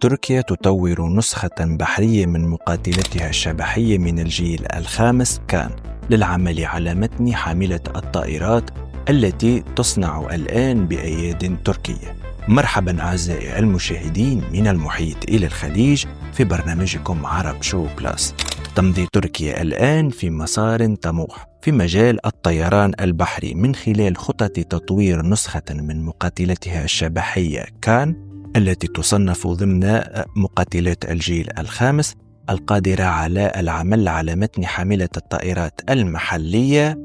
تركيا تطور نسخة بحرية من مقاتلتها الشبحية من الجيل الخامس كان للعمل على متن حاملة الطائرات التي تصنع الآن بأياد تركية. مرحبا أعزائي المشاهدين من المحيط إلى الخليج في برنامجكم عرب شو بلاس. تمضي تركيا الآن في مسار طموح في مجال الطيران البحري من خلال خطة تطوير نسخة من مقاتلتها الشبحية كان التي تصنف ضمن مقاتلات الجيل الخامس، القادرة على العمل على متن حاملة الطائرات المحلية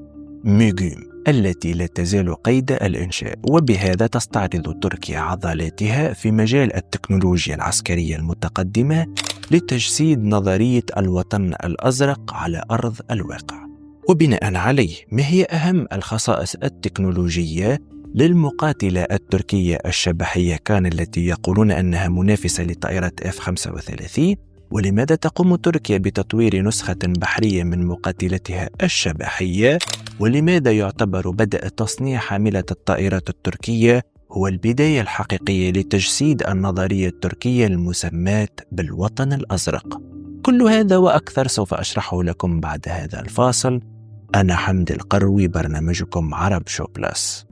ميغوم التي لا تزال قيد الإنشاء. وبهذا تستعرض تركيا عضلاتها في مجال التكنولوجيا العسكرية المتقدمة لتجسيد نظرية الوطن الأزرق على أرض الواقع. وبناء عليه، ما هي أهم الخصائص التكنولوجية للمقاتلة التركية الشبحية كان التي يقولون أنها منافسة لطائرة F-35؟ ولماذا تقوم تركيا بتطوير نسخة بحرية من مقاتلتها الشبحية؟ ولماذا يعتبر بدء تصنيع حاملة الطائرات التركية هو البداية الحقيقية لتجسيد النظرية التركية المسماة بالوطن الأزرق؟ كل هذا وأكثر سوف أشرحه لكم بعد هذا الفاصل. أنا حمد القروي، برنامجكم عرب شو بلاس.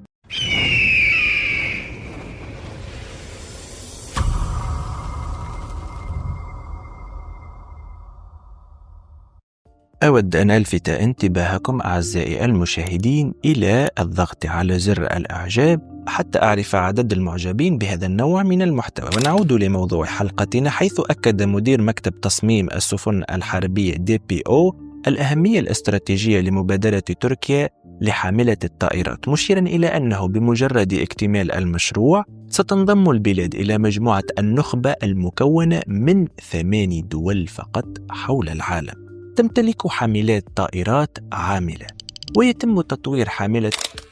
أود أن ألفت انتباهكم أعزائي المشاهدين إلى الضغط على زر الإعجاب حتى أعرف عدد المعجبين بهذا النوع من المحتوى. ونعود لموضوع حلقتنا، حيث أكد مدير مكتب تصميم السفن الحربية DPO الأهمية الاستراتيجية لمبادرة تركيا لحاملة الطائرات، مشيرا إلى أنه بمجرد اكتمال المشروع ستنضم البلاد إلى مجموعة النخبة المكونة من 8 دول فقط حول العالم تمتلك حاملات طائرات عاملة. ويتم تطوير حاملة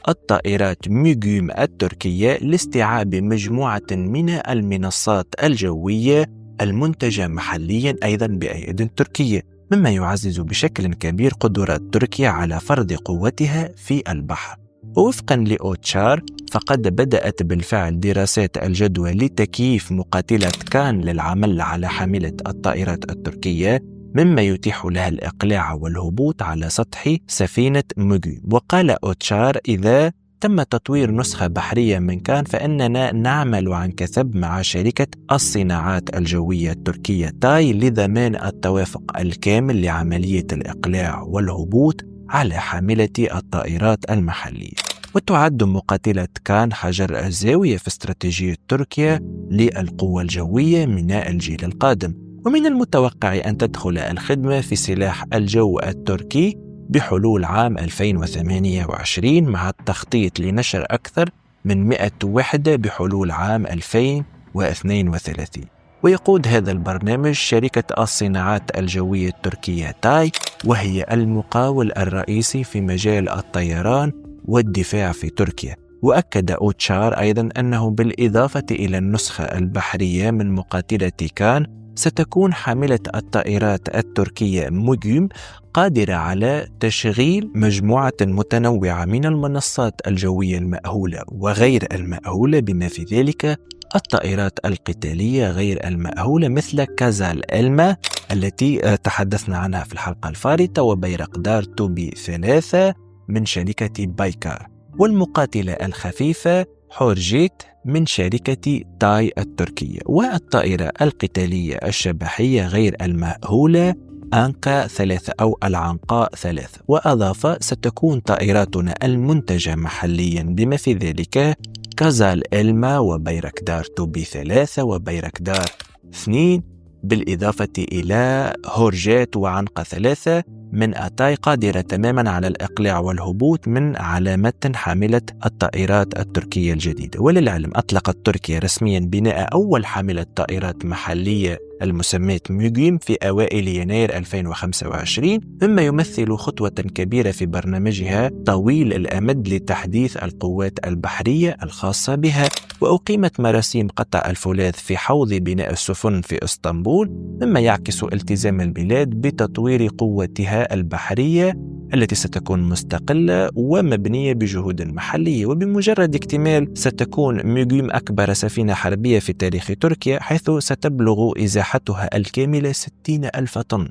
الطائرات ميغوم التركية لاستيعاب مجموعة من المنصات الجوية المنتجة محليا أيضا بأياد تركية، مما يعزز بشكل كبير قدرات تركيا على فرض قوتها في البحر. ووفقا لأوتشار، فقد بدأت بالفعل دراسات الجدوى لتكييف مقاتلة كان للعمل على حاملة الطائرات التركية، مما يتيح لها الإقلاع والهبوط على سطح سفينة ميغوم. وقال أوتشار: إذا تم تطوير نسخة بحرية من كان، فإننا نعمل عن كثب مع شركة الصناعات الجوية التركية تاي لضمان التوافق الكامل لعملية الإقلاع والهبوط على حاملة الطائرات المحلية. وتعد مقاتلة كان حجر الزاوية في استراتيجية تركيا للقوة الجوية من الجيل القادم. ومن المتوقع أن تدخل الخدمة في سلاح الجو التركي بحلول عام 2028 مع التخطيط لنشر أكثر من 100 وحدة بحلول عام 2032. ويقود هذا البرنامج شركة الصناعات الجوية التركية تاي، وهي المقاول الرئيسي في مجال الطيران والدفاع في تركيا. وأكد أوتشار أيضا أنه بالإضافة إلى النسخة البحرية من مقاتلة كان، ستكون حاملة الطائرات التركية ميغوم قادرة على تشغيل مجموعة متنوعة من المنصات الجوية المأهولة وغير المأهولة، بما في ذلك الطائرات القتالية غير المأهولة مثل كازال إلما التي تحدثنا عنها في الحلقة الفارطة، وبيرقدار توبي 3 من شركة بايكار، والمقاتلة الخفيفة حورجيت من شركة تاي التركية، والطائرة القتالية الشبحية غير المأهولة أنكا 3 أو العنقاء 3. وأضاف: ستكون طائراتنا المنتجة محليا بما في ذلك كازال إلما وبيرقدار توبي 3 وبيرقدار 2، بالإضافة إلى هورجيت وعنقة 3 من أتاي، قادرة تماما على الإقلاع والهبوط من على متن حاملة الطائرات التركية الجديدة. وللعلم، أطلقت تركيا رسميا بناء أول حاملة طائرات محلية المسماة ميغوم في أوائل يناير 2025، مما يمثل خطوة كبيرة في برنامجها طويل الأمد لتحديث القوات البحرية الخاصة بها. وأقيمت مراسيم قطع الفولاذ في حوض بناء السفن في إسطنبول، مما يعكس التزام البلاد بتطوير قوتها البحرية التي ستكون مستقلة ومبنية بجهود محلية. وبمجرد اكتمال ستكون ميغيوم أكبر سفينة حربية في تاريخ تركيا، حيث ستبلغ إزاحتها الكاملة 60,000 طن،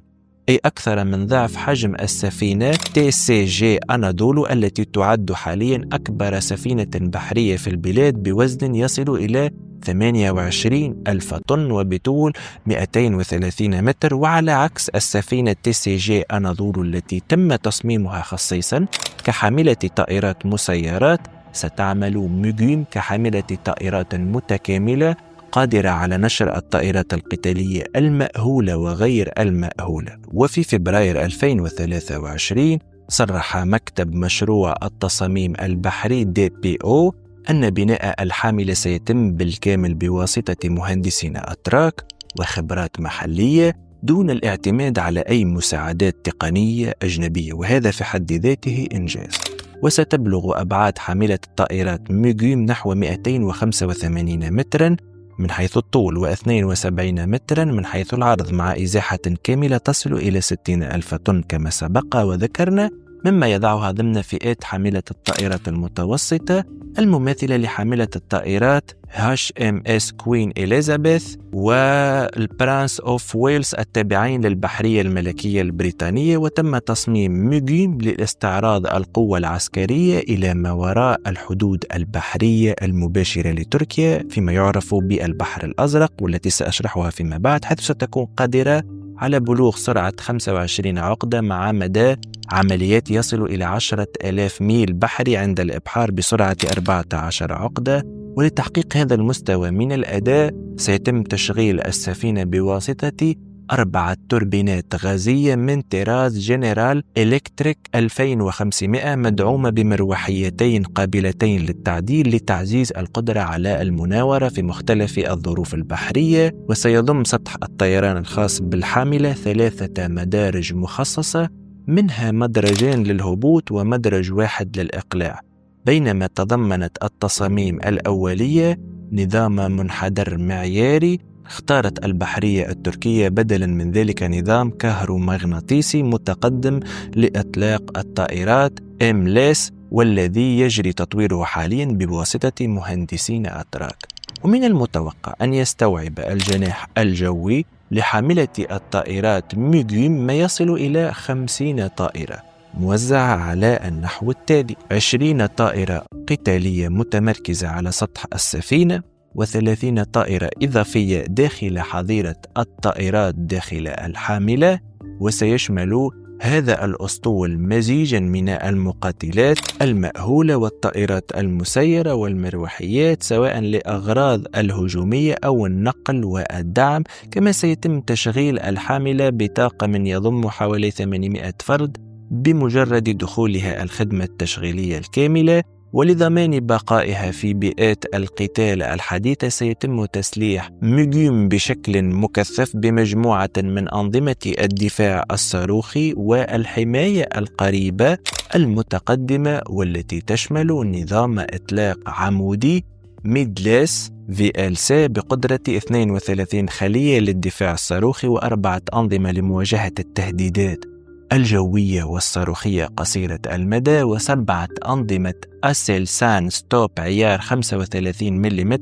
أي أكثر من ضعف حجم السفينة TCG أنادولو التي تعد حاليا أكبر سفينة بحرية في البلاد بوزن يصل إلى 28,000 طن وبطول 230 متر. وعلى عكس السفينة TCG أنادولو التي تم تصميمها خصيصا كحاملة طائرات مسيرات، ستعمل ميغيوم كحاملة طائرات متكاملة قادرة على نشر الطائرات القتالية المأهولة وغير المأهولة. وفي فبراير 2023 صرح مكتب مشروع التصاميم البحري DPO أن بناء الحاملة سيتم بالكامل بواسطة مهندسين أتراك وخبرات محلية دون الاعتماد على أي مساعدات تقنية أجنبية، وهذا في حد ذاته إنجاز. وستبلغ أبعاد حاملة الطائرات ميغيوم نحو 285 متراً من حيث الطول و72 متراً من حيث العرض، مع إزاحة كاملة تصل إلى 60,000 طن كما سبق وذكرنا، مما يضعها ضمن فئات حاملة الطائرات المتوسطة المماثلة لحاملة الطائرات HMS كوين إليزابيث والبرانس أوف ويلز التابعين للبحرية الملكية البريطانية. وتم تصميم ميغيوم لاستعراض القوة العسكرية إلى ما وراء الحدود البحرية المباشرة لتركيا فيما يعرف بالبحر الأزرق، والتي سأشرحها فيما بعد، حيث ستكون قادرة على بلوغ سرعة 25 عقدة مع مدى عمليات يصل إلى 10,000 ميل بحري عند الإبحار بسرعة 14 عقدة. ولتحقيق هذا المستوى من الأداء سيتم تشغيل السفينة بواسطة 4 توربينات غازية من طراز جنرال إلكتريك 2500 مدعومة بمروحيتين قابلتين للتعديل لتعزيز القدرة على المناورة في مختلف الظروف البحرية. وسيضم سطح الطيران الخاص بالحاملة 3 مدارج مخصصة، منها مدرجان للهبوط ومدرج واحد للإقلاع، بينما تضمنت التصاميم الأولية نظام منحدر معياري. اختارت البحرية التركية بدلا من ذلك نظام كهرومغناطيسي متقدم لإطلاق الطائرات MLS، والذي يجري تطويره حاليا بواسطة مهندسين أتراك. ومن المتوقع أن يستوعب الجناح الجوي لحاملة الطائرات ميغيوم ما يصل إلى 50 طائرة موزعة على النحو التالي: 20 طائرة قتالية متمركزة على سطح السفينة، و30 طائرة إضافية داخل حظيرة الطائرات داخل الحاملة. وسيشمل هذا الأسطول مزيجا من المقاتلات المأهولة والطائرات المسيرة والمروحيات، سواء لأغراض الهجومية أو النقل والدعم. كما سيتم تشغيل الحاملة بطاقم يضم حوالي 800 فرد بمجرد دخولها الخدمة التشغيلية الكاملة. ولضمان بقائها في بيئات القتال الحديثة سيتم تسليح ميغيوم بشكل مكثف بمجموعة من أنظمة الدفاع الصاروخي والحماية القريبة المتقدمة، والتي تشمل نظام إطلاق عمودي ميدلس VLC بقدرة 32 خلية للدفاع الصاروخي و4 أنظمة لمواجهة التهديدات الجوية والصاروخية قصيرة المدى، و7 أنظمة أسيلسان ستوب عيار 35 ملم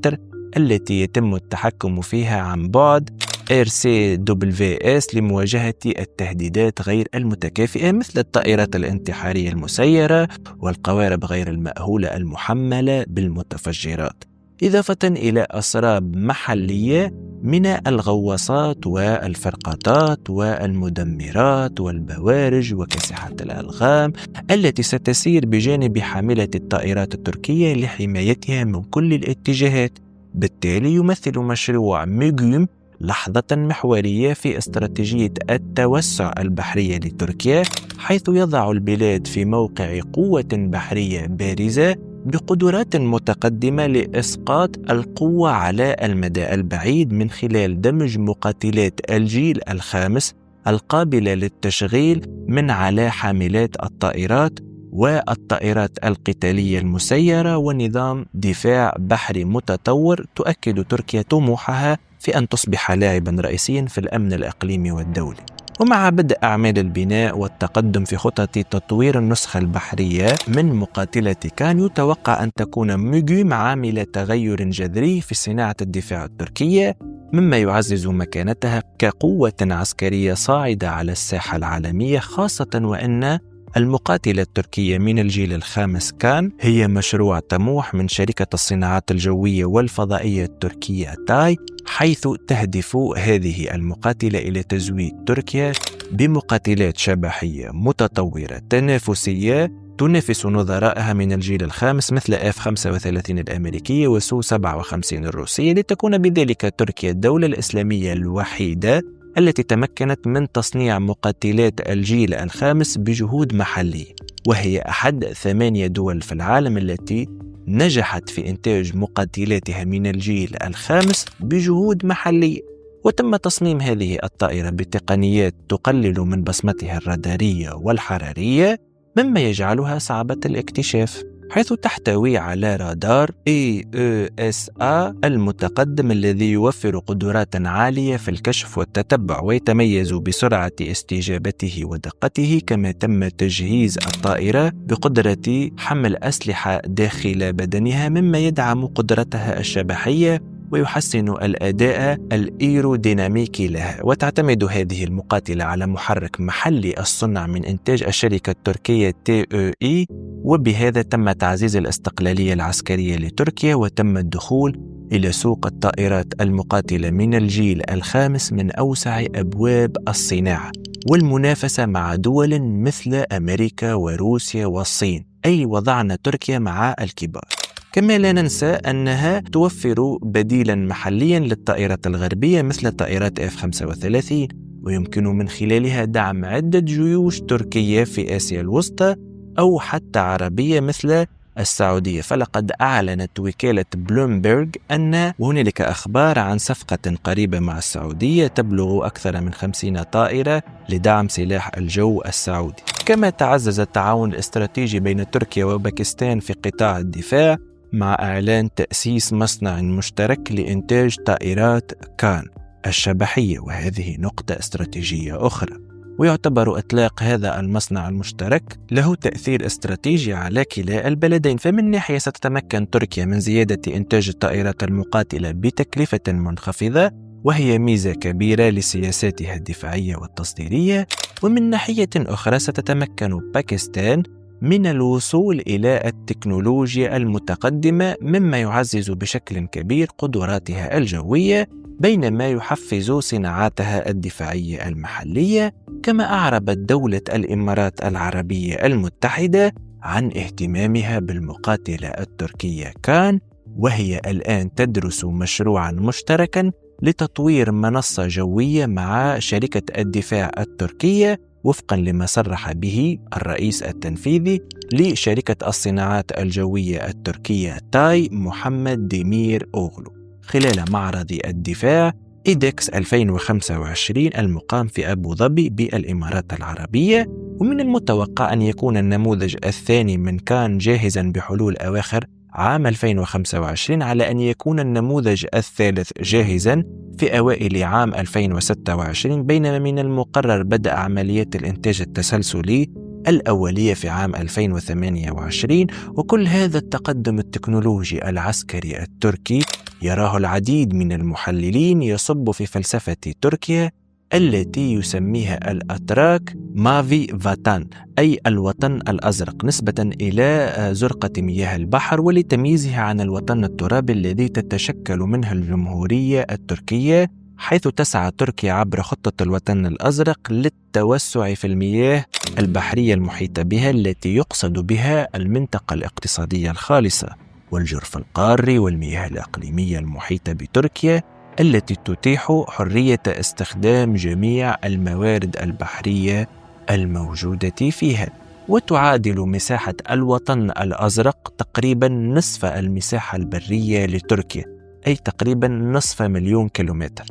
التي يتم التحكم فيها عن بعد RCWS لمواجهة التهديدات غير المتكافئة مثل الطائرات الانتحارية المسيرة والقوارب غير المأهولة المحملة بالمتفجرات، إضافة إلى أسراب محلية من الغواصات والفرقاطات والمدمرات والبوارج وكاسحة الألغام التي ستسير بجانب حاملة الطائرات التركية لحمايتها من كل الاتجاهات. بالتالي يمثل مشروع ميغيوم لحظة محورية في استراتيجية التوسع البحرية لتركيا، حيث يضع البلاد في موقع قوة بحرية بارزة بقدرات متقدمة لإسقاط القوة على المدى البعيد من خلال دمج مقاتلات الجيل الخامس القابلة للتشغيل من على حاملات الطائرات والطائرات القتالية المسيرة ونظام دفاع بحري متطور، تؤكد تركيا طموحها في أن تصبح لاعبا رئيسيا في الأمن الإقليمي والدولي. ومع بدء أعمال البناء والتقدم في خطط تطوير النسخة البحرية من مقاتلة كان، يتوقع أن تكون ميغوم عامل تغير جذري في صناعة الدفاع التركية، مما يعزز مكانتها كقوة عسكرية صاعدة على الساحة العالمية، خاصة وأن المقاتلة التركية من الجيل الخامس كان هي مشروع طموح من شركة الصناعات الجوية والفضائية التركية تاي، حيث تهدف هذه المقاتلة إلى تزويد تركيا بمقاتلات شبحية متطورة تنافسية تنافس نظرائها من الجيل الخامس مثل F-35 الأمريكية وسو 57 الروسية، لتكون بذلك تركيا الدولة الإسلامية الوحيدة التي تمكنت من تصنيع مقاتلات الجيل الخامس بجهود محلية، وهي أحد 8 دول في العالم التي نجحت في إنتاج مقاتلاتها من الجيل الخامس بجهود محلية. وتم تصميم هذه الطائرة بتقنيات تقلل من بصمتها الرادارية والحرارية، مما يجعلها صعبة الاكتشاف، حيث تحتوي على رادار EESA المتقدم الذي يوفر قدرات عالية في الكشف والتتبع، ويتميز بسرعة استجابته ودقته. كما تم تجهيز الطائرة بقدرة حمل أسلحة داخل بدنها، مما يدعم قدرتها الشبحية ويحسن الأداء الإيروديناميكي لها. وتعتمد هذه المقاتلة على محرك محلي الصنع من إنتاج الشركة التركية TEI، وبهذا تم تعزيز الاستقلالية العسكرية لتركيا، وتم الدخول إلى سوق الطائرات المقاتلة من الجيل الخامس من أوسع أبواب الصناعة والمنافسة مع دول مثل أمريكا وروسيا والصين، أي وضعنا تركيا مع الكبار. كما لا ننسى أنها توفر بديلا محليا للطائرات الغربية مثل طائرات F-35، ويمكن من خلالها دعم عدة جيوش تركية في آسيا الوسطى أو حتى عربية مثل السعودية. فلقد أعلنت وكالة بلومبرغ أن هنالك أخبار عن صفقة قريبة مع السعودية تبلغ أكثر من 50 طائرة لدعم سلاح الجو السعودي. كما تعزز التعاون الاستراتيجي بين تركيا وباكستان في قطاع الدفاع، مع إعلان تأسيس مصنع مشترك لإنتاج طائرات كان الشبحية، وهذه نقطة استراتيجية أخرى. ويعتبر إطلاق هذا المصنع المشترك له تأثير استراتيجي على كلا البلدين. فمن ناحية ستتمكن تركيا من زيادة إنتاج الطائرات المقاتلة بتكلفة منخفضة، وهي ميزة كبيرة لسياساتها الدفاعية والتصديرية، ومن ناحية أخرى ستتمكن باكستان من الوصول إلى التكنولوجيا المتقدمة، مما يعزز بشكل كبير قدراتها الجوية بينما يحفز صناعاتها الدفاعية المحلية. كما أعربت دولة الإمارات العربية المتحدة عن اهتمامها بالمقاتلة التركية كان، وهي الآن تدرس مشروعا مشتركا لتطوير منصة جوية مع شركة الدفاع التركية، وفقا لما صرح به الرئيس التنفيذي لشركة الصناعات الجوية التركية تاي محمد ديمير أوغلو خلال معرض الدفاع إيدكس 2025 المقام في أبو ظبي بالإمارات العربية. ومن المتوقع أن يكون النموذج الثاني من كان جاهزا بحلول أواخر عام 2025، على أن يكون النموذج الثالث جاهزا في أوائل عام 2026، بينما من المقرر بدء عمليات الإنتاج التسلسلي الأولية في عام 2028. وكل هذا التقدم التكنولوجي العسكري التركي يراه العديد من المحللين يصب في فلسفة تركيا التي يسميها الأتراك مافي فاتان، أي الوطن الأزرق، نسبة إلى زرقة مياه البحر ولتمييزها عن الوطن الترابي الذي تتشكل منه الجمهورية التركية، حيث تسعى تركيا عبر خطة الوطن الأزرق للتوسع في المياه البحرية المحيطة بها، التي يقصد بها المنطقة الاقتصادية الخالصة والجرف القاري والمياه الإقليمية المحيطة بتركيا، التي تتيح حرية استخدام جميع الموارد البحرية الموجودة فيها. وتعادل مساحة الوطن الأزرق تقريبا نصف المساحة البرية لتركيا، أي تقريبا نصف مليون كيلومتر.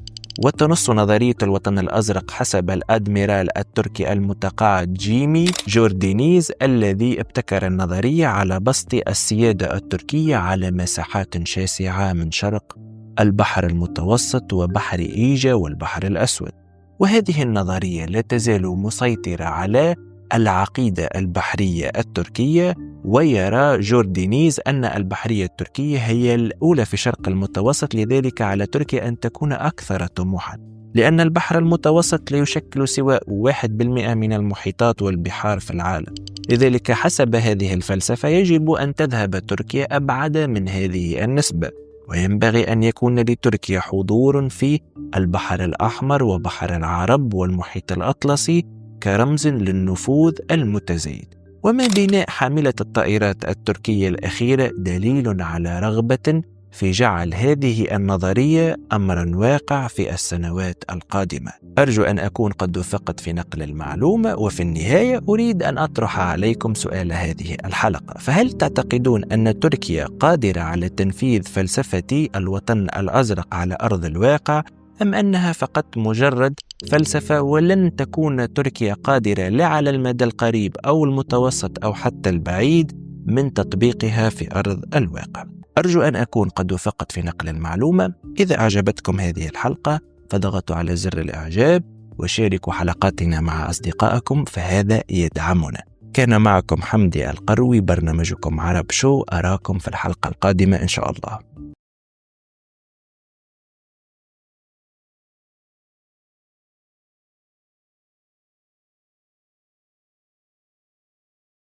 وتنص نظرية الوطن الأزرق حسب الأدميرال التركي المتقاعد جيمي جوردينيز الذي ابتكر النظرية على بسط السيادة التركية على مساحات شاسعة من شرق البحر المتوسط وبحر إيجا والبحر الأسود. وهذه النظرية لا تزال مسيطرة على العقيدة البحرية التركية، ويرى جوردينيز أن البحرية التركية هي الأولى في شرق المتوسط، لذلك على تركيا أن تكون أكثر طموحا، لأن البحر المتوسط لا يشكل سوى 1% من المحيطات والبحار في العالم. لذلك حسب هذه الفلسفة يجب أن تذهب تركيا أبعد من هذه النسبة، وينبغي أن يكون لتركيا حضور في البحر الأحمر وبحر العرب والمحيط الأطلسي كرمز للنفوذ المتزايد. وما بناء حاملة الطائرات التركية الأخيرة دليل على رغبة في جعل هذه النظرية أمرا واقع في السنوات القادمة. أرجو أن أكون قد وفقت في نقل المعلومة، وفي النهاية أريد أن أطرح عليكم سؤال هذه الحلقة: فهل تعتقدون أن تركيا قادرة على تنفيذ فلسفة الوطن الأزرق على أرض الواقع، أم أنها فقط مجرد فلسفة ولن تكون تركيا قادرة لا على المدى القريب أو المتوسط أو حتى البعيد من تطبيقها في أرض الواقع؟ أرجو أن أكون قد وفقت في نقل المعلومة. إذا أعجبتكم هذه الحلقة فضغطوا على زر الإعجاب وشاركوا حلقاتنا مع أصدقائكم، فهذا يدعمنا. كان معكم حمدي القروي، برنامجكم عرب شو. أراكم في الحلقة القادمة إن شاء الله.